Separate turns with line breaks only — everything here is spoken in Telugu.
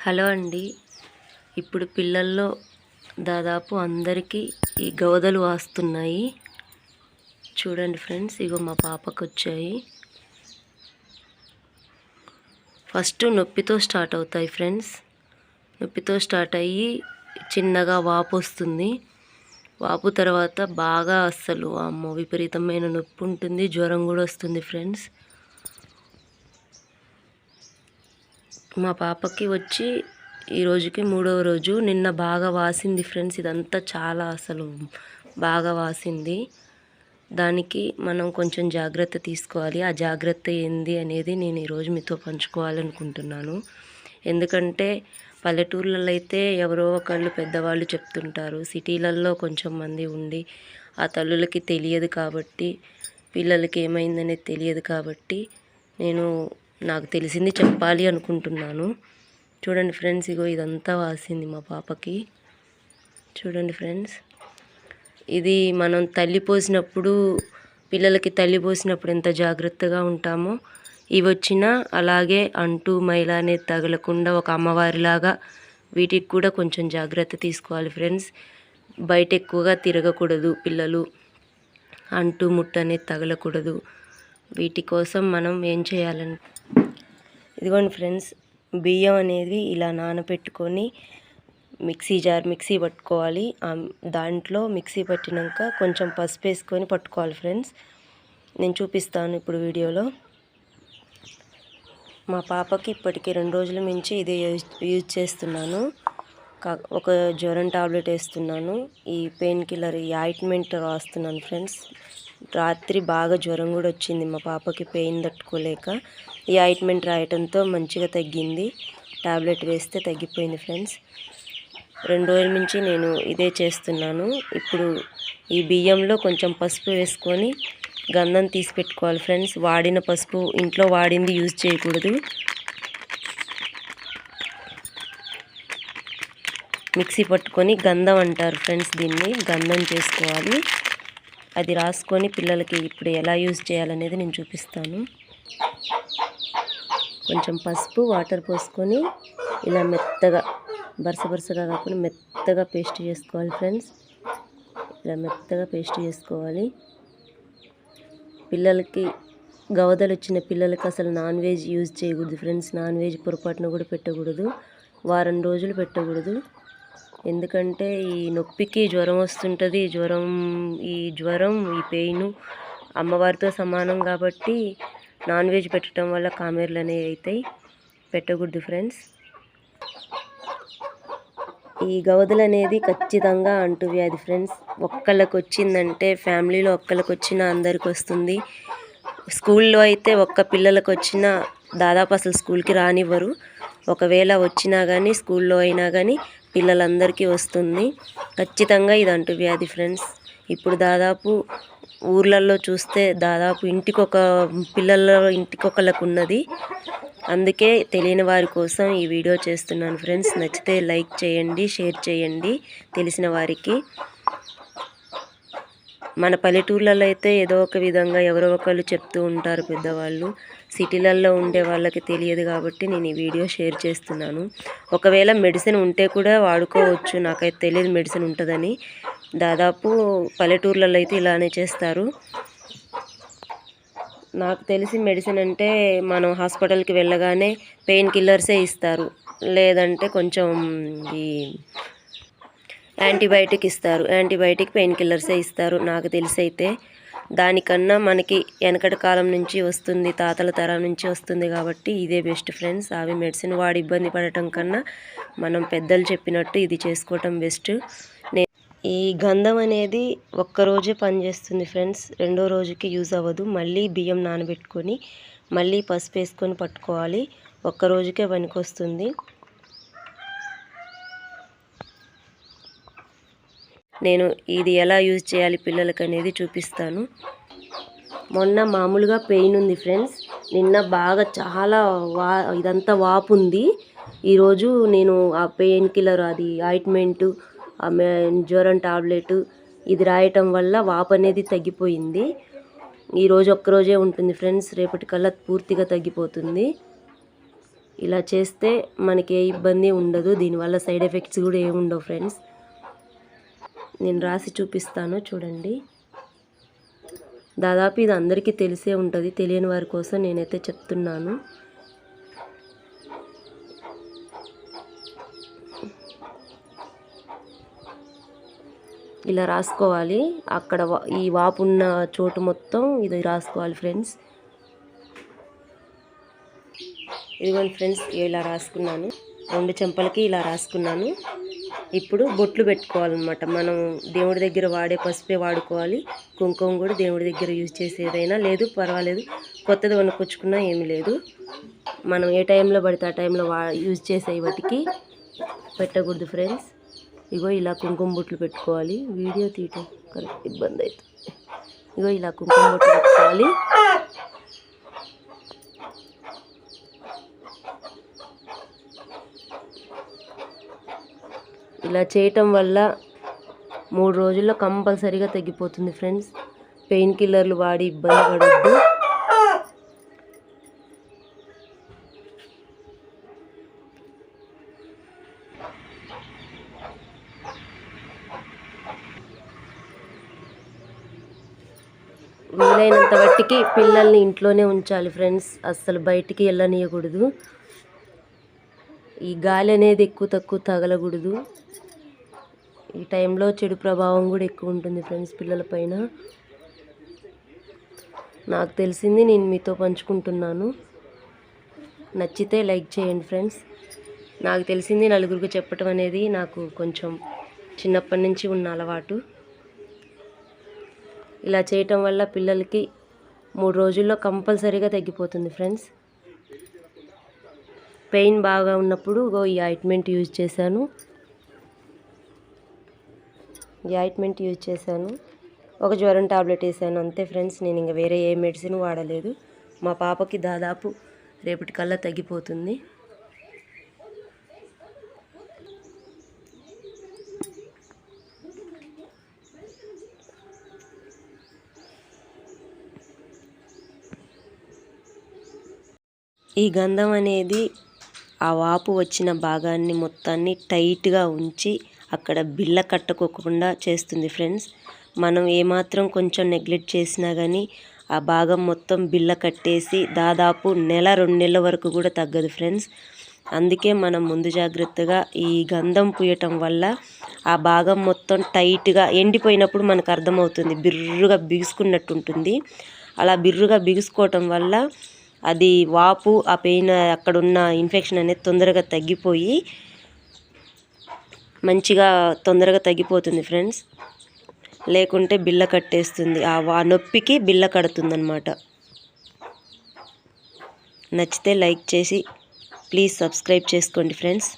హలో అండి. ఇప్పుడు పిల్లల్లో దాదాపు అందరికీ ఈ గవదలు వాస్తున్నాయి. చూడండి ఫ్రెండ్స్, ఇగో మా పాపకు వచ్చాయి. ఫస్ట్ నొప్పితో స్టార్ట్ అవుతాయి ఫ్రెండ్స్. నొప్పితో స్టార్ట్ అయ్యి చిన్నగా వాపు వస్తుంది. వాపు తర్వాత బాగా అస్సలు అమ్మో విపరీతమైన నొప్పి ఉంటుంది, జ్వరం కూడా వస్తుంది ఫ్రెండ్స్. మా పాపకి వచ్చి ఈరోజుకి 3వ రోజు. నిన్న బాగా వాసింది ఫ్రెండ్స్. ఇదంతా చాలా అసలు బాగా వాసింది. దానికి మనం కొంచెం జాగ్రత్త తీసుకోవాలి. ఆ జాగ్రత్త ఏంది అనేది నేను ఈరోజు మీతో పంచుకోవాలనుకుంటున్నాను. ఎందుకంటే పల్లెటూర్లలో అయితే ఎవరో ఒకళ్ళు పెద్దవాళ్ళు చెప్తుంటారు. సిటీలలో కొంచెం మంది ఉండి ఆ తల్లులకి తెలియదు కాబట్టి, పిల్లలకి ఏమైందనేది తెలియదు కాబట్టి నాకు తెలిసింది చెప్పాలి అనుకుంటున్నాను. చూడండి ఫ్రెండ్స్, ఇగో ఇదంతా వాసింది మా పాపకి. చూడండి ఫ్రెండ్స్, ఇది మనం తల్లి పోసినప్పుడు, పిల్లలకి తల్లి పోసినప్పుడు ఎంత జాగ్రత్తగా ఉంటామో, ఇవి వచ్చినా అలాగే అంటూ మైల అనేది తగలకుండా ఒక అమ్మవారిలాగా వీటికి కూడా కొంచెం జాగ్రత్త తీసుకోవాలి ఫ్రెండ్స్. బయట ఎక్కువగా తిరగకూడదు పిల్లలు. అంటూ ముట్టు అనేది తగలకూడదు. వీటి కోసం మనం ఏం చేయాలంటే, ఇదిగోండి ఫ్రెండ్స్, బియ్యం అనేది ఇలా నానబెట్టుకొని మిక్సీ పట్టుకోవాలి. దాంట్లో మిక్సీ పట్టినాక కొంచెం పసుపు వేసుకొని పట్టుకోవాలి ఫ్రెండ్స్. నేను చూపిస్తాను ఇప్పుడు వీడియోలో. మా పాపకి ఇప్పటికి 2 రోజుల నుంచి ఇదే యూజ్ చేస్తున్నాను. ఒక జ్వరం టాబ్లెట్ వేస్తున్నాను, ఈ పెయిన్ కిల్లర్, ఈ ఆయింట్మెంట్ రాస్తున్నాను ఫ్రెండ్స్. రాత్రి బాగా జ్వరం కూడా వచ్చింది మా పాపకి, పెయిన్ తట్టుకోలేక ఈ ఆయింట్మెంట్ రాయటంతో మంచిగా తగ్గింది. టాబ్లెట్ వేస్తే తగ్గిపోయింది ఫ్రెండ్స్. 2 రోజుల నుంచి నేను ఇదే చేస్తున్నాను. ఇప్పుడు ఈ బియ్యంలో కొంచెం పసుపు వేసుకొని గంధం తీసి పెట్టుకోవాలి ఫ్రెండ్స్. వాడిన పసుపు, ఇంట్లో వాడింది యూజ్ చేయకూడదు. మిక్సీ పట్టుకొని గంధం అంటారు ఫ్రెండ్స్, దీన్ని గంధం చేసుకోవాలి. అది రాసుకొని పిల్లలకి ఇప్పుడు ఎలా యూజ్ చేయాలనేది నేను చూపిస్తాను. కొంచెం పసుపు, వాటర్ పోసుకొని ఇలా మెత్తగా, బరసగా కాకుండా మెత్తగా పేస్ట్ చేసుకోవాలి ఫ్రెండ్స్. ఇలా మెత్తగా పేస్ట్ చేసుకోవాలి. పిల్లలకి గవదలు వచ్చిన పిల్లలకి అసలు నాన్ వెజ్ యూజ్ చేయకూడదు ఫ్రెండ్స్. నాన్ వెజ్ పొరపాటున కూడా పెట్టకూడదు. వారం రోజులు పెట్టకూడదు. ఎందుకంటే ఈ నొప్పికి జ్వరం వస్తుంటుంది. ఈ జ్వరం, ఈ పెయిన్ అమ్మవారితో సమానం కాబట్టి నాన్ వెజ్ పెట్టడం వల్ల కామెర్లు అనేవి అవుతాయి. పెట్టకూడదు ఫ్రెండ్స్. ఈ గవదలు అనేది ఖచ్చితంగా అంటువ్యాధి ఫ్రెండ్స్. ఒక్కళ్ళకి వచ్చిందంటే ఫ్యామిలీలో ఒక్కళ్ళకి వచ్చినా అందరికి వస్తుంది. స్కూల్లో అయితే ఒక్క పిల్లలకు వచ్చినా దాదాపు అసలు స్కూల్కి రానివ్వరు. ఒకవేళ వచ్చినా కానీ స్కూల్లో అయినా కానీ పిల్లలందరికీ వస్తుంది. ఖచ్చితంగా ఇది అంటువ్యాధి ఫ్రెండ్స్. ఇప్పుడు దాదాపు ఊర్లలో చూస్తే దాదాపు ఇంటికొకళ్ళకు ఉన్నది. అందుకే తెలియని వారి కోసం ఈ వీడియో చేస్తున్నాను ఫ్రెండ్స్. నచ్చితే లైక్ చేయండి, షేర్ చేయండి తెలిసిన వారికి. మన పల్లెటూర్లలో అయితే ఏదో ఒక విధంగా ఎవరో ఒకళ్ళు చెప్తూ ఉంటారు పెద్దవాళ్ళు. సిటీలలో ఉండే వాళ్ళకి తెలియదు కాబట్టి నేను ఈ వీడియో షేర్ చేస్తున్నాను. ఒకవేళ మెడిసిన్ ఉంటే కూడా వాడుకోవచ్చు. నాకైతే తెలియదు మెడిసిన్ ఉంటుందని. దాదాపు పల్లెటూర్లలో అయితే ఇలానే చేస్తారు. నాకు తెలిసి మెడిసిన్ అంటే మనం హాస్పిటల్కి వెళ్ళగానే పెయిన్ కిల్లర్సే ఇస్తారు, లేదంటే కొంచెం ఈ యాంటీబయాటిక్ ఇస్తారు. యాంటీబయాటిక్, పెయిన్ కిల్లర్సే ఇస్తారు నాకు తెలిసి అయితే. దానికన్నా మనకి వెనకటి కాలం నుంచి వస్తుంది, తాతల తరం నుంచి వస్తుంది కాబట్టి ఇదే బెస్ట్ ఫ్రెండ్స్. అవి మెడిసిన్ వాడి ఇబ్బంది పడటం కన్నా మనం పెద్దలు చెప్పినట్టు ఇది చేసుకోవటం బెస్ట్. ఈ గంధం అనేది ఒక్కరోజే పనిచేస్తుంది ఫ్రెండ్స్. 2వ రోజుకి యూజ్ అవ్వదు. మళ్ళీ బియ్యం నానబెట్టుకొని మళ్ళీ పసుపు వేసుకొని పట్టుకోవాలి. ఒక్కరోజుకే పనికొస్తుంది. నేను ఇది ఎలా యూజ్ చేయాలి పిల్లలకి అనేది చూపిస్తాను. మొన్న మామూలుగా పెయిన్ ఉంది ఫ్రెండ్స్. నిన్న బాగా చాలా ఇదంతా వాపు ఉంది. ఈరోజు నేను ఆ పెయిన్ కిల్లర్, అది ఆయింట్మెంటు, జ్వరం టాబ్లెట్ ఇది రాయటం వల్ల వాపు అనేది తగ్గిపోయింది. ఈరోజు ఒక్కరోజే ఉంటుంది ఫ్రెండ్స్. రేపటికల్లా పూర్తిగా తగ్గిపోతుంది. ఇలా చేస్తే మనకి ఏ ఇబ్బంది ఉండదు. దీనివల్ల సైడ్ ఎఫెక్ట్స్ కూడా ఏమి ఉండవు ఫ్రెండ్స్. నేను రాసి చూపిస్తాను చూడండి. దాదాపు ఇది అందరికీ తెలిసే ఉంటుంది, తెలియని వారి కోసం నేనైతే చెప్తున్నాను. ఇలా రాసుకోవాలి. అక్కడ ఈ వాపు ఉన్న చోటు మొత్తం ఇది రాసుకోవాలి ఫ్రెండ్స్. ఇదిగోండి ఫ్రెండ్స్, ఇలా రాసుకున్నాను. 2 చెంపలకి ఇలా రాసుకున్నాను. ఇప్పుడు బొట్లు పెట్టుకోవాలన్నమాట. మనం దేవుడి దగ్గర వాడే పసుపే వాడుకోవాలి. కుంకుమ కూడా దేవుడి దగ్గర యూజ్ చేసేదైనా లేదు పర్వాలేదు, కొత్తది కొనుక్కొచ్చుకున్నా ఏమీ లేదు. మనం ఏ టైంలో పడితే ఆ టైంలో యూజ్ చేసే వాటికి పెట్టకూడదు ఫ్రెండ్స్. ఇగో ఇలా కుంకుమ బొట్లు పెట్టుకోవాలి. వీడియో తీయటం కరెక్ట్ ఇబ్బంది అవుతుంది. ఇగో ఇలా కుంకుమ బొట్లు పెట్టుకోవాలి. ఇలా చేయటం వల్ల 3 రోజుల్లో కంపల్సరీగా తగ్గిపోతుంది ఫ్రెండ్స్. పెయిన్ కిల్లర్లు వాడి ఇబ్బంది పడొద్దు. వీలైనంత మట్టికి పిల్లల్ని ఇంట్లోనే ఉంచాలి ఫ్రెండ్స్. అస్సలు బయటికి వెళ్ళనీయకూడదు. ఈ గాలి అనేది ఎక్కువ తక్కువ తగలకూడదు. ఈ టైంలో చెడు ప్రభావం కూడా ఎక్కువ ఉంటుంది ఫ్రెండ్స్ పిల్లల పైన. నాకు తెలిసింది నేను మీతో పంచుకుంటున్నాను. నచ్చితే లైక్ చేయండి ఫ్రెండ్స్. నాకు తెలిసింది నలుగురికి చెప్పటం అనేది నాకు కొంచెం చిన్నప్పటి నుంచి ఉన్న అలవాటు. ఇలా చేయటం వల్ల పిల్లలకి 3 రోజుల్లో కంపల్సరీగా తగ్గిపోతుంది ఫ్రెండ్స్. పెయిన్ బాగా ఉన్నప్పుడు ఈ ఆయింట్మెంట్ యూజ్ చేశాను. ఒక జ్వరం టాబ్లెట్ వేసాను అంతే ఫ్రెండ్స్. నేను ఇంకా వేరే ఏ మెడిసిన్ వాడలేదు. మా పాపకి దాదాపు రేపటికల్లా తగ్గిపోతుంది. ఈ గంధం అనేది ఆ వాపు వచ్చిన భాగాన్ని మొత్తాన్ని టైట్గా ఉంచి అక్కడ బిళ్ళ కట్టుకోకుండా చేస్తుంది ఫ్రెండ్స్. మనం ఏమాత్రం కొంచెం నెగ్లెక్ట్ చేసినా కానీ ఆ భాగం మొత్తం బిళ్ళ కట్టేసి దాదాపు 1-2 నెలల వరకు కూడా తగ్గదు ఫ్రెండ్స్. అందుకే మనం ముందు జాగ్రత్తగా ఈ గంధం పూయటం వల్ల ఆ భాగం మొత్తం టైట్గా ఎండిపోయినప్పుడు మనకు అర్థమవుతుంది, బిర్రుగా బిగుసుకున్నట్టు ఉంటుంది. అలా బిర్రుగా బిగుసుకోవటం వల్ల అది వాపు ఆ పెయిన్ అక్కడున్న ఇన్ఫెక్షన్ అనేది తొందరగా తగ్గిపోయి మంచిగా తొందరగా తగ్గిపోతుంది ఫ్రెండ్స్. లేకుంటే బిళ్ళ కట్టేస్తుంది, ఆ నొప్పికి బిళ్ళ కడుతుంది అన్నమాట. నచ్చితే లైక్ చేసి ప్లీజ్ సబ్స్క్రైబ్ చేసుకోండి ఫ్రెండ్స్.